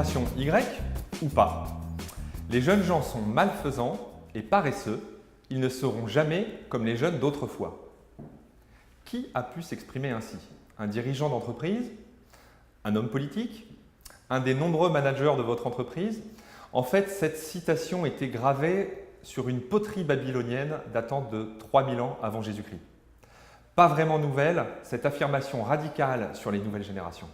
génération Y ou pas? Les jeunes gens sont malfaisants et paresseux, ils ne seront jamais comme les jeunes d'autrefois. Qui a pu s'exprimer ainsi? Un dirigeant d'entreprise? Un homme politique? Un des nombreux managers de votre entreprise? En fait, cette citation était gravée sur une poterie babylonienne datant de 3000 ans avant Jésus-Christ. Pas vraiment nouvelle, cette affirmation radicale sur les nouvelles générations.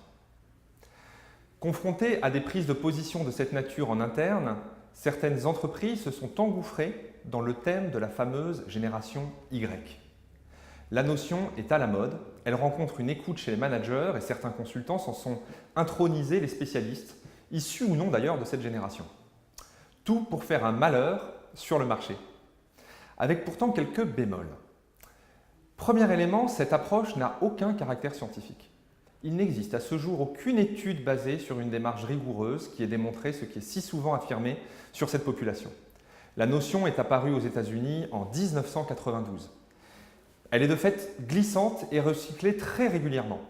Confrontées à des prises de position de cette nature en interne, certaines entreprises se sont engouffrées dans le thème de la fameuse génération Y. La notion est à la mode, elle rencontre une écoute chez les managers et certains consultants s'en sont intronisés les spécialistes, issus ou non d'ailleurs de cette génération. Tout pour faire un malheur sur le marché, avec pourtant quelques bémols. Premier élément, cette approche n'a aucun caractère scientifique. Il n'existe à ce jour aucune étude basée sur une démarche rigoureuse qui ait démontré ce qui est si souvent affirmé sur cette population. La notion est apparue aux États-Unis en 1992. Elle est de fait glissante et recyclée très régulièrement.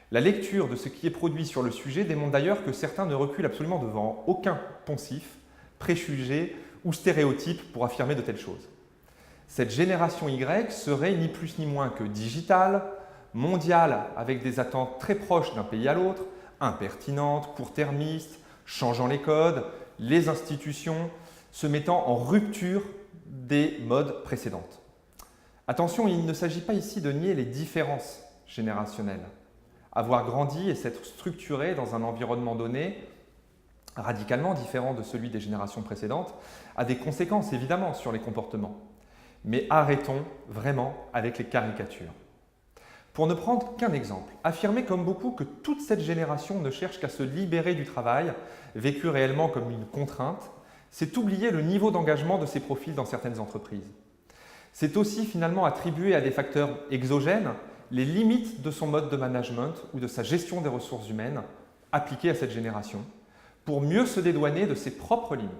La lecture de ce qui est produit sur le sujet démontre d'ailleurs que certains ne reculent absolument devant aucun poncif, préjugé ou stéréotype pour affirmer de telles choses. Cette génération Y serait ni plus ni moins que digitale, mondiale avec des attentes très proches d'un pays à l'autre, impertinente, court-termiste, changeant les codes, les institutions, se mettant en rupture des modes précédentes. Attention, il ne s'agit pas ici de nier les différences générationnelles. Avoir grandi et s'être structuré dans un environnement donné, radicalement différent de celui des générations précédentes, a des conséquences évidemment sur les comportements. Mais arrêtons vraiment avec les caricatures. Pour ne prendre qu'un exemple, affirmer comme beaucoup que toute cette génération ne cherche qu'à se libérer du travail, vécu réellement comme une contrainte, c'est oublier le niveau d'engagement de ces profils dans certaines entreprises. C'est aussi finalement attribuer à des facteurs exogènes les limites de son mode de management ou de sa gestion des ressources humaines appliquées à cette génération pour mieux se dédouaner de ses propres limites.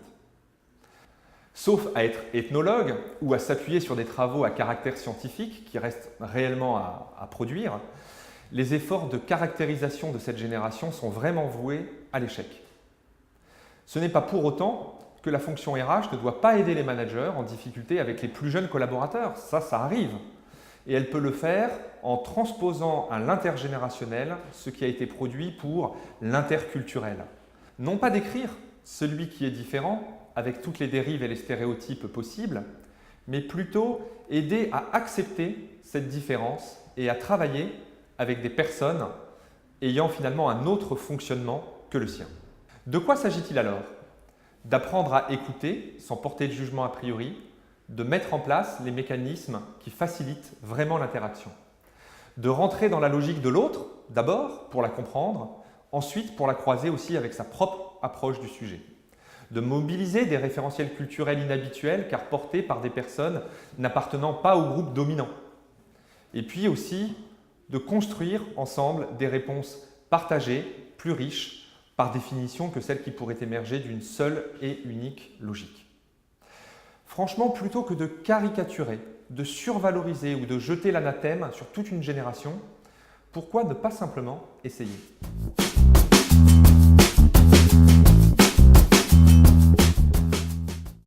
Sauf à être ethnologue ou à s'appuyer sur des travaux à caractère scientifique qui restent réellement à produire, les efforts de caractérisation de cette génération sont vraiment voués à l'échec. Ce n'est pas pour autant que la fonction RH ne doit pas aider les managers en difficulté avec les plus jeunes collaborateurs. Ça arrive. Et elle peut le faire en transposant à l'intergénérationnel ce qui a été produit pour l'interculturel. Non pas décrire celui qui est différent, avec toutes les dérives et les stéréotypes possibles, mais plutôt aider à accepter cette différence et à travailler avec des personnes ayant finalement un autre fonctionnement que le sien. De quoi s'agit-il alors? D'apprendre à écouter sans porter de jugement a priori, de mettre en place les mécanismes qui facilitent vraiment l'interaction, de rentrer dans la logique de l'autre, d'abord pour la comprendre, ensuite pour la croiser aussi avec sa propre approche du sujet, de mobiliser des référentiels culturels inhabituels car portés par des personnes n'appartenant pas au groupe dominant, et puis aussi de construire ensemble des réponses partagées, plus riches, par définition que celles qui pourraient émerger d'une seule et unique logique. Franchement, plutôt que de caricaturer, de survaloriser ou de jeter l'anathème sur toute une génération, pourquoi ne pas simplement essayer ?